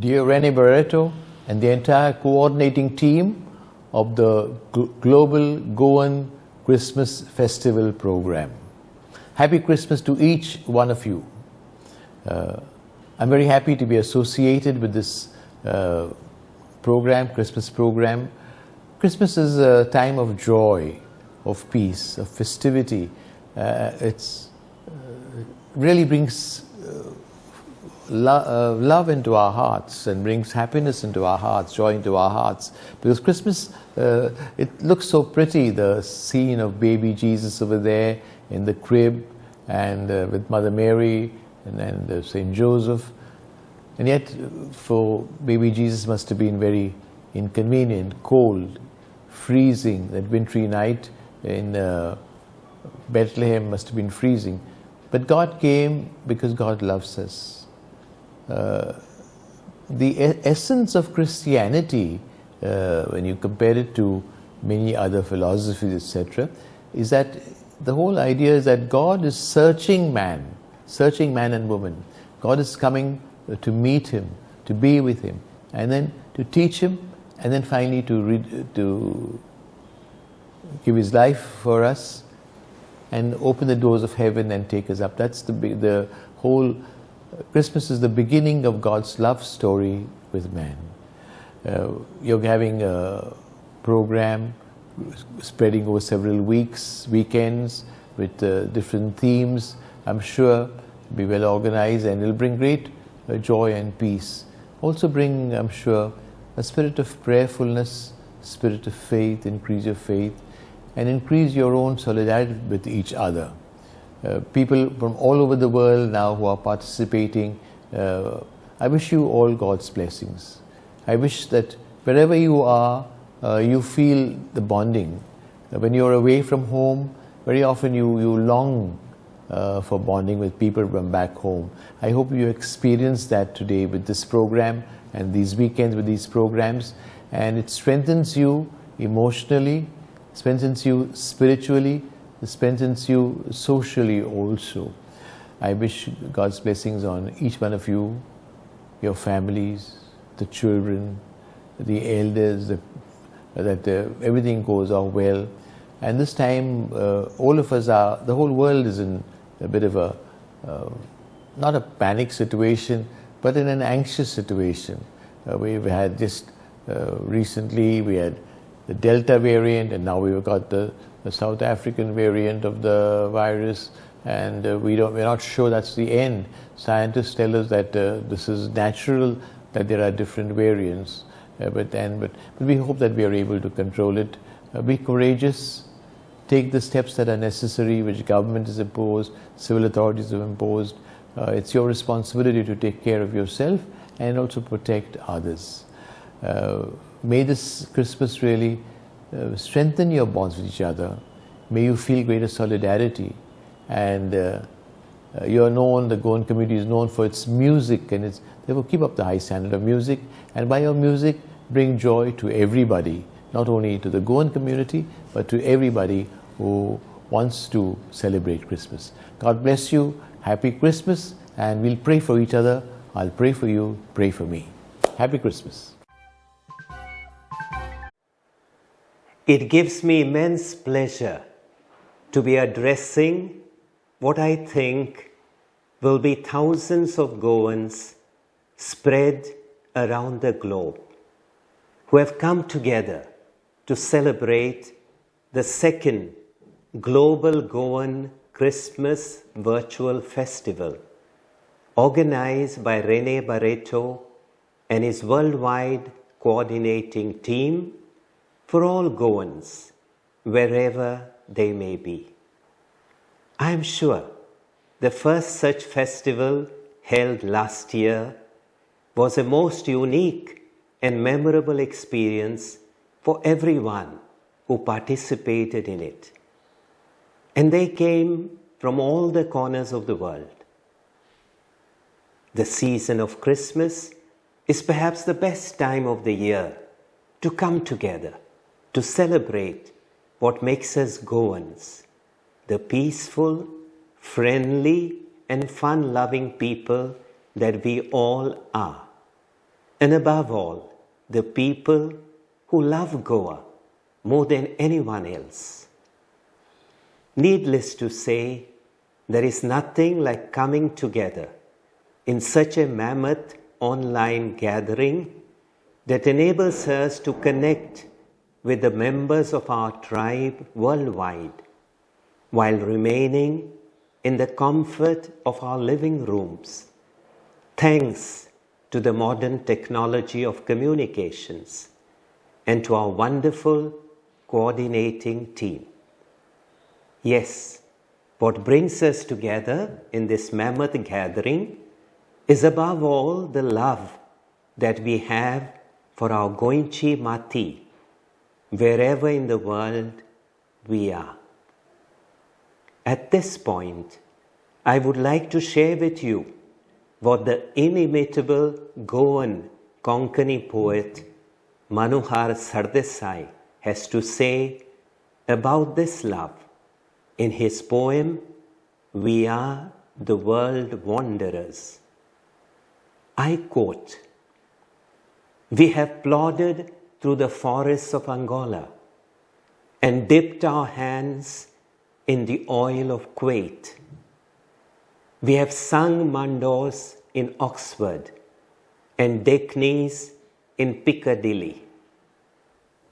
dear Rene Barreto and the entire coordinating team of the Global Goan Christmas Festival program. Happy Christmas to each one of you. I'm very happy to be associated with this program, Christmas program. Christmas is a time of joy, of peace, of festivity. It really brings love into our hearts and brings happiness into our hearts, joy into our hearts. Because Christmas, it looks so pretty, the scene of baby Jesus over there in the crib and with Mother Mary and Saint Joseph. And yet for baby Jesus must have been very inconvenient, cold, freezing. That wintry night in Bethlehem must have been freezing. But God came because God loves us. The essence of Christianity, when you compare it to many other philosophies, etc., is that the whole idea is that God is searching man and woman. God is coming to meet him, to be with him, and then to teach him, and then finally to give his life for us and open the doors of heaven and take us up. That's the whole. Christmas is the beginning of God's love story with man. You're having a program spreading over several weeks, weekends, with different themes. I'm sure it'll be well organized and it'll bring great joy and peace. Also bring, I'm sure, a spirit of prayerfulness, spirit of faith, increase your faith, and increase your own solidarity with each other. People from all over the world now who are participating, I wish you all God's blessings. I wish that wherever you are, you feel the bonding. When you're away from home, very often you long for bonding with people from back home. I hope you experience that today with this program and these weekends with these programs, and it strengthens you emotionally, strengthens you spiritually, strengthens you socially also. I wish God's blessings on each one of you, your families, the children, the elders, that everything goes on well. And this time, all of us the whole world is in a bit of a, not a panic situation, but in an anxious situation. We've had just recently, we had the Delta variant, and now we've got the South African variant of the virus, and we're not sure that's the end. Scientists tell us that this is natural, that there are different variants, but we hope that we are able to control it. Be courageous, take the steps that are necessary, which government has imposed, civil authorities have imposed. It's your responsibility to take care of yourself and also protect others. May this Christmas really strengthen your bonds with each other. May you feel greater solidarity. And you're known, the Goan community is known for its music, and therefore keep up the high standard of music. And by your music, bring joy to everybody, not only to the Goan community, but to everybody who wants to celebrate Christmas. God bless you. Happy Christmas, and we'll pray for each other. I'll pray for you, pray for me. Happy Christmas. It gives me immense pleasure to be addressing what I think will be thousands of Goans spread around the globe who have come together to celebrate the second Global Goan Christmas Virtual Festival organized by Rene Barreto and his worldwide coordinating team for all Goans, wherever they may be. I am sure the first such festival held last year was a most unique and memorable experience for everyone who participated in it. And they came from all the corners of the world. The season of Christmas is perhaps the best time of the year to come together, to celebrate what makes us Goans, the peaceful, friendly, and fun-loving people that we all are. and above all, the people who love Goa more than anyone else. Needless to say, there is nothing like coming together in such a mammoth online gathering that enables us to connect with the members of our tribe worldwide while remaining in the comfort of our living rooms, thanks to the modern technology of communications and to our wonderful coordinating team. Yes, what brings us together in this mammoth gathering is above all the love that we have for our Goinchi Mati, wherever in the world we are. At this point, I would like to share with you what the inimitable Goan Konkani poet Manohar Sardesai has to say about this love in his poem, We Are the World Wanderers. I quote, "We have plodded through the forests of Angola and dipped our hands in the oil of Kuwait. We have sung mandos in Oxford and deknis in Piccadilly,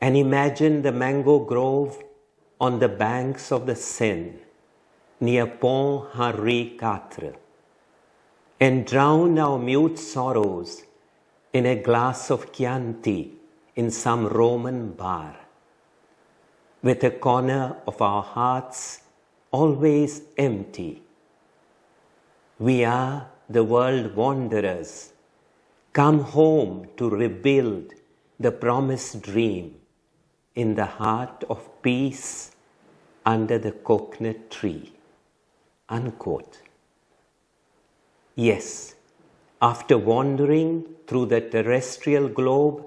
and imagined the mango grove on the banks of the Seine near Pont Henri IV, and drowned our mute sorrows in a glass of Chianti in some Roman bar, with a corner of our hearts always empty. We are the world wanderers, come home to rebuild the promised dream in the heart of peace under the coconut tree." Unquote. Yes, after wandering through the terrestrial globe,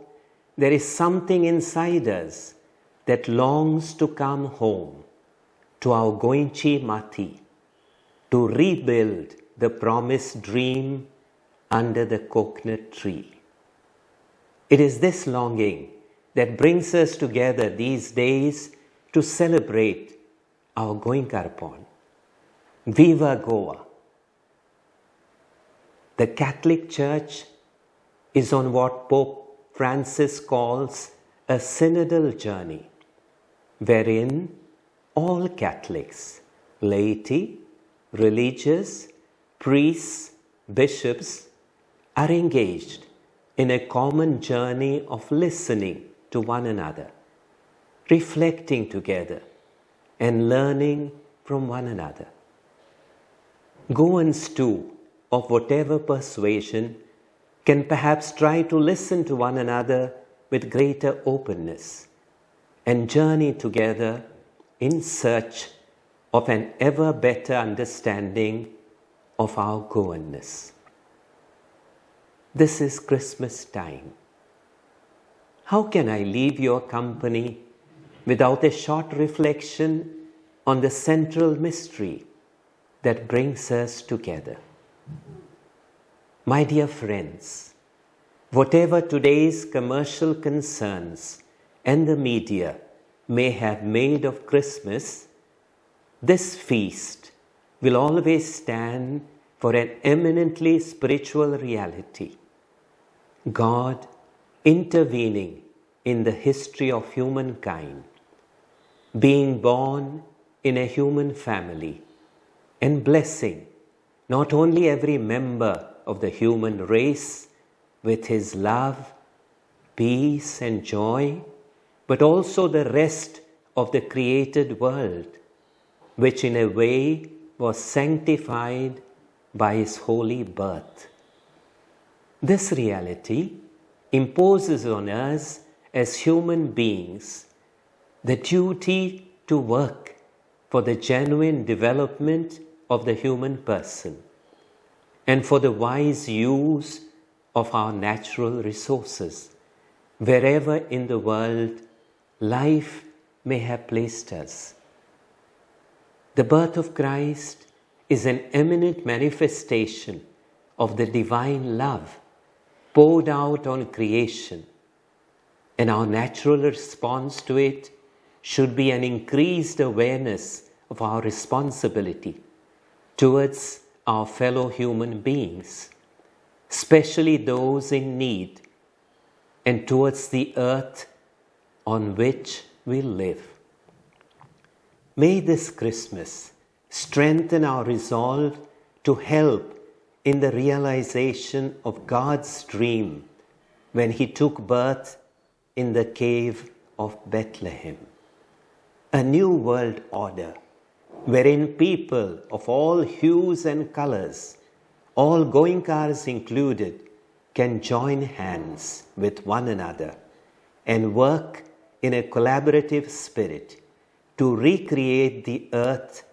there is something inside us that longs to come home to our Goinchi Mati, to rebuild the promised dream under the coconut tree. It is this longing that brings us together these days to celebrate our Goinkarpon. Viva Goa! The Catholic Church is on what Pope Francis calls a synodal journey, wherein all Catholics, laity, religious, priests, bishops, are engaged in a common journey of listening to one another, reflecting together, and learning from one another. Goans too, of whatever persuasion, can perhaps try to listen to one another with greater openness and journey together in search of an ever better understanding of our Goanness. This is Christmas time. How can I leave your company without a short reflection on the central mystery that brings us together? My dear friends, whatever today's commercial concerns and the media may have made of Christmas, this feast will always stand for an eminently spiritual reality. God intervening in the history of humankind, being born in a human family, and blessing not only every member of the human race with his love, peace, and joy, but also the rest of the created world, which in a way was sanctified by his holy birth. This reality imposes on us as human beings the duty to work for the genuine development of the human person and for the wise use of our natural resources, wherever in the world life may have placed us. The birth of Christ is an eminent manifestation of the divine love poured out on creation, and our natural response to it should be an increased awareness of our responsibility towards our fellow human beings, especially those in need, and towards the earth on which we live. May this Christmas strengthen our resolve to help in the realization of God's dream when He took birth in the cave of Bethlehem. A new world order wherein people of all hues and colors, all going cars included, can join hands with one another and work in a collaborative spirit to recreate the earth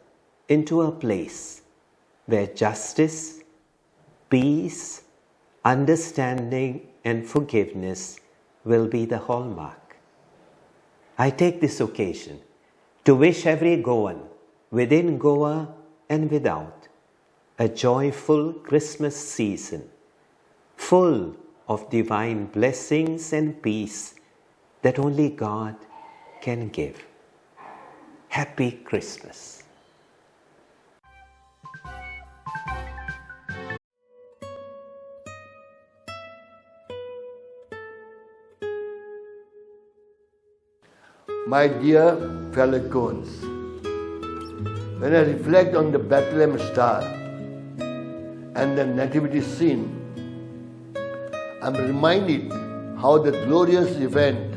into a place where justice, peace, understanding, and forgiveness will be the hallmark. I take this occasion to wish every Goan, within Goa and without, a joyful Christmas season, full of divine blessings and peace that only God can give. Happy Christmas. My dear fellow Goans, when I reflect on the Bethlehem star and the nativity scene, I'm reminded how the glorious event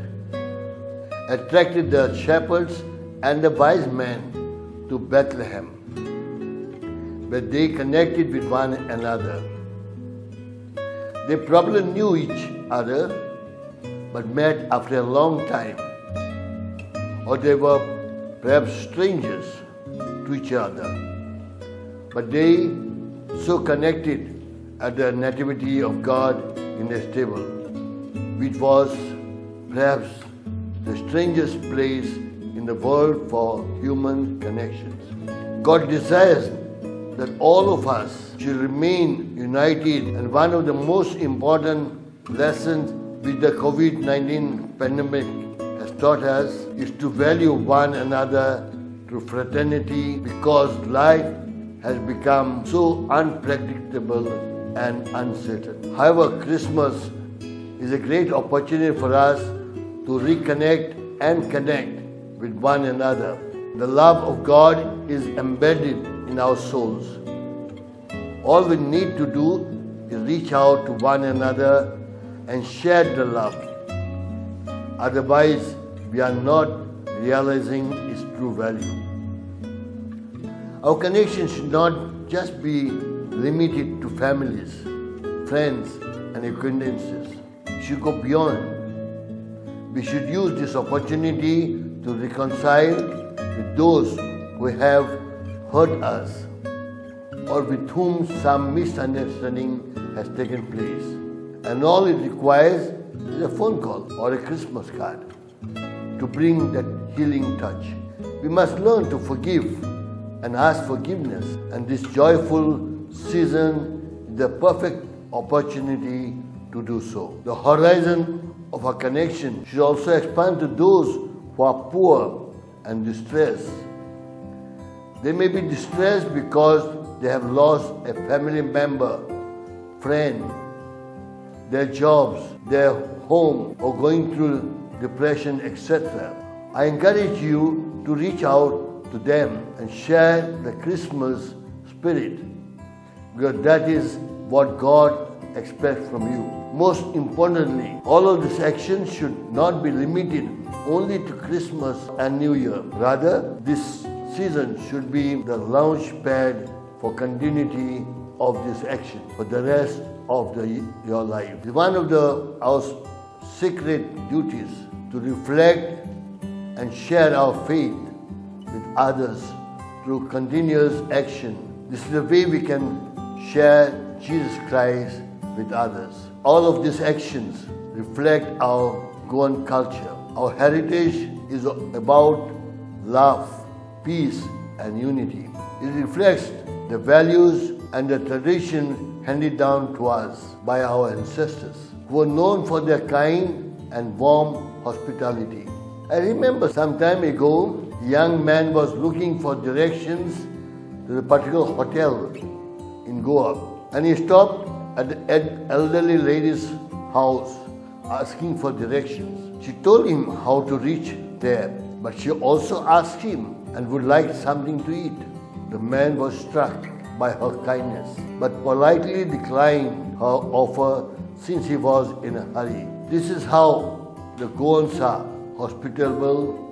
attracted the shepherds and the wise men to Bethlehem, where they connected with one another. They probably knew each other, but met after a long time, or they were perhaps strangers to each other, but they so connected at the nativity of God in a stable, which was perhaps the strangest place in the world for human connections. God desires that all of us should remain united, and one of the most important lessons which the COVID-19 pandemic has taught us is to value one another through fraternity, because life has become so unpredictable and uncertain. However, Christmas is a great opportunity for us to reconnect and connect with one another. The love of God is embedded in our souls. All we need to do is reach out to one another and share the love. Otherwise, we are not realizing its true value. Our connection should not just be limited to families, friends, and acquaintances. It should go beyond. We should use this opportunity to reconcile with those who have hurt us or with whom some misunderstanding has taken place. And all it requires is a phone call or a Christmas card to bring that healing touch. We must learn to forgive and ask forgiveness, and this joyful season is the perfect opportunity to do so. The horizon of our connection should also expand to those who are poor and distressed. They may be distressed because they have lost a family member, friend, their jobs, their home, or going through depression, etc. I encourage you to reach out to them and share the Christmas spirit, because that is what God expects from you. Most importantly, all of these actions should not be limited only to Christmas and New Year. Rather, this season should be the launch pad for continuity of this action for the rest of your life. One of our sacred duties to reflect and share our faith with others through continuous action. This is the way we can share Jesus Christ with others. All of these actions reflect our Goan culture. Our heritage is about love, peace, and unity. It reflects the values and the tradition handed down to us by our ancestors. who were known for their kind and warm hospitality. I remember some time ago, a young man was looking for directions to a particular hotel in Goa, and he stopped at the elderly lady's house asking for directions. She told him how to reach there, but she also asked him and would like something to eat. The man was struck by her kindness, but politely declined her offer since he was in a hurry. This is how the Goans are, hospitable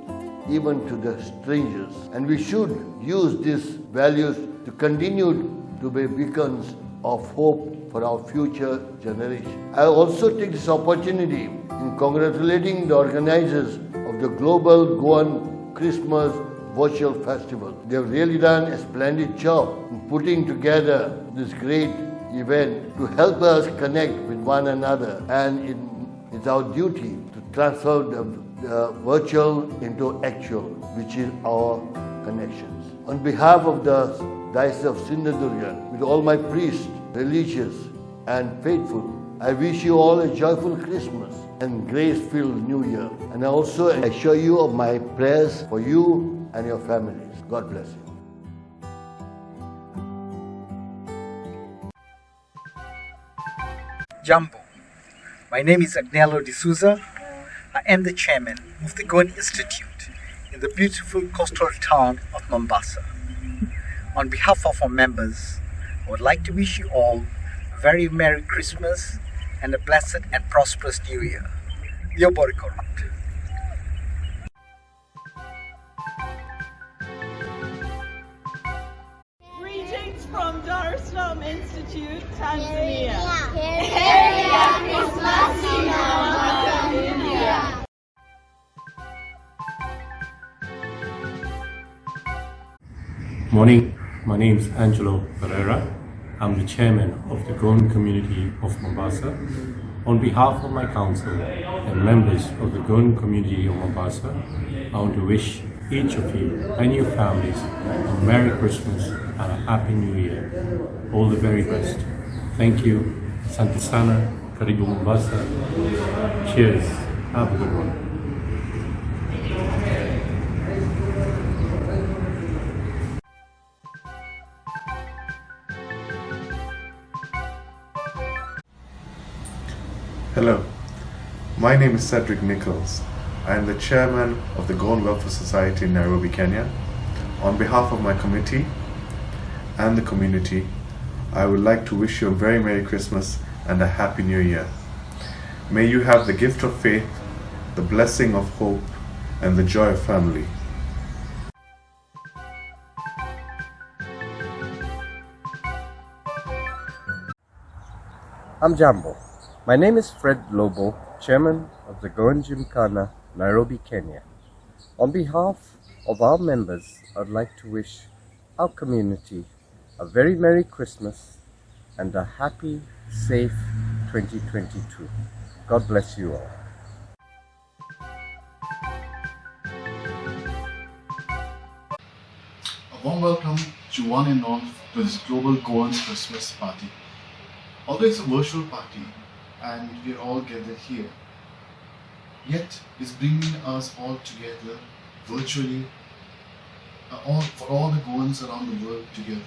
even to the strangers. And we should use these values to continue to be beacons of hope for our future generation. I also take this opportunity in congratulating the organizers of the Global Goan Christmas Virtual Festival. They have really done a splendid job in putting together this great event to help us connect with one another, and it's our duty to transfer the virtual into actual, which is our connections. On behalf of the Diocese of Sindhudurg, with all my priests, religious and faithful, I wish you all a joyful Christmas and grace-filled New Year. And I also assure you of my prayers for you and your families. God bless you. Jumbo. My name is Agnelo D'Souza. I am the chairman of the Goan Institute in the beautiful coastal town of Mombasa. On behalf of our members, I would like to wish you all a very Merry Christmas and a blessed and prosperous New Year. Lobo. Greetings from Daresalaam Institute, Tanzania. Morning, my name is Angelo Pereira. I'm the chairman of the Goan community of Mombasa. On behalf of my council and members of the Goan community of Mombasa, I want to wish each of you and your families a Merry Christmas and a Happy New Year. All the very best. Thank you. Asante sana. Karibu Mombasa. Cheers. Have a good one. Hello, my name is Cedric Nichols. I am the chairman of the Goan Welfare Society in Nairobi, Kenya. On behalf of my committee and the community, I would like to wish you a very Merry Christmas and a Happy New Year. May you have the gift of faith, the blessing of hope, and the joy of family. I'm Jambo. My name is Fred Lobo, Chairman of the Goan Gymkhana, Nairobi, Kenya. On behalf of our members, I'd like to wish our community a very Merry Christmas and a happy, safe 2022. God bless you all. A warm welcome to one and all to this Global Goan Christmas party. Although it's a virtual party and we're all gathered here, yet it's bringing us all together virtually, for all the Goans around the world together.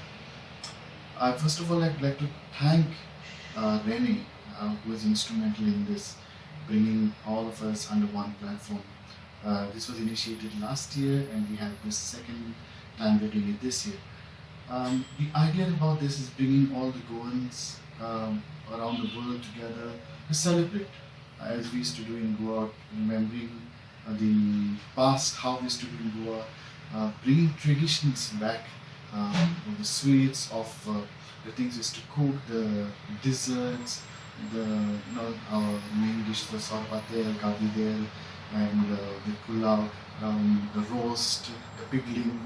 First of all, I'd like to thank Neri, who is instrumental in this, bringing all of us under one platform. This was initiated last year and we have this second time we're doing it this year. The idea about this is bringing all the Goans around the world together to celebrate, as we used to do in Goa, remembering the past, how we used to do in Goa, bringing traditions back, of the sweets, of the things we used to cook, the desserts, our main dish was sarpatel, kabidel, and the pulao, the roast, the pickling,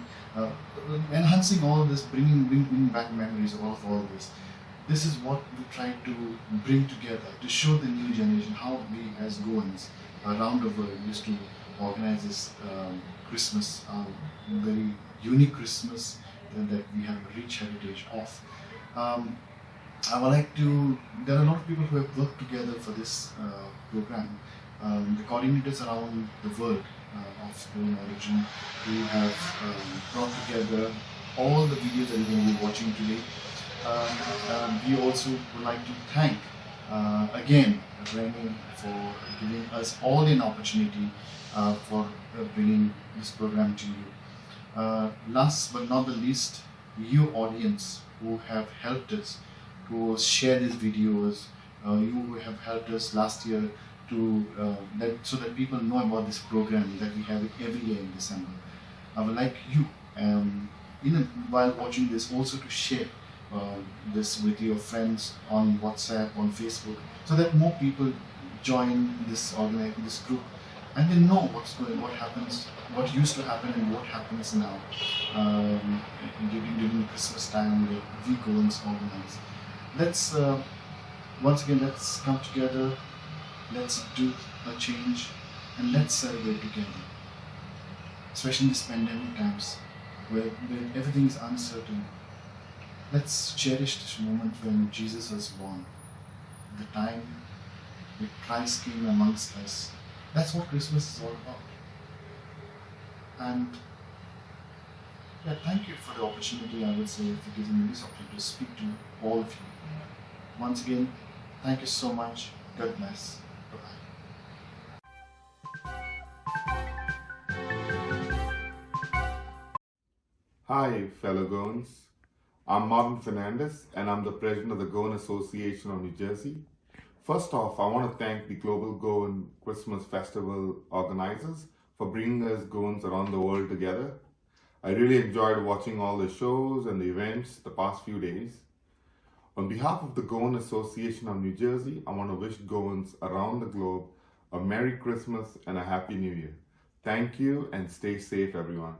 enhancing all this, bringing back memories of all this. This is what we try to bring together to show the new generation how we as Goans around the world used to organize this Christmas, very unique Christmas that we have a rich heritage of. I would like to, there are a lot of people who have worked together for this program. The coordinators around the world of Goan origin who have brought together all the videos that you're going to be watching today. We also would like to thank again Remy for giving us all an opportunity for bringing this program to you. Last but not the least, you audience who have helped us to share these videos, you who have helped us last year to so that people know about this program that we have it every year in December. I would like you, while watching this, also to share this with your friends on WhatsApp, on Facebook, so that more people join this group, and they know what happens, what used to happen, and what happens now during Christmas time that we Goans organize. Let's once again, let's come together, let's do a change, and let's celebrate together. Especially in these pandemic times, where everything is uncertain. Let's cherish this moment when Jesus was born, the time when Christ came amongst us. That's what Christmas is all about. And yeah, thank you for the opportunity, I would say, for giving me this opportunity to speak to all of you. Once again, thank you so much. God bless. Bye-bye. Hi, fellow Goans. I'm Martin Fernandes, and I'm the president of the Goan Association of New Jersey. First off, I want to thank the Global Goan Christmas Festival organizers for bringing us Goans around the world together. I really enjoyed watching all the shows and the events the past few days. On behalf of the Goan Association of New Jersey, I want to wish Goans around the globe a Merry Christmas and a Happy New Year. Thank you and stay safe, everyone.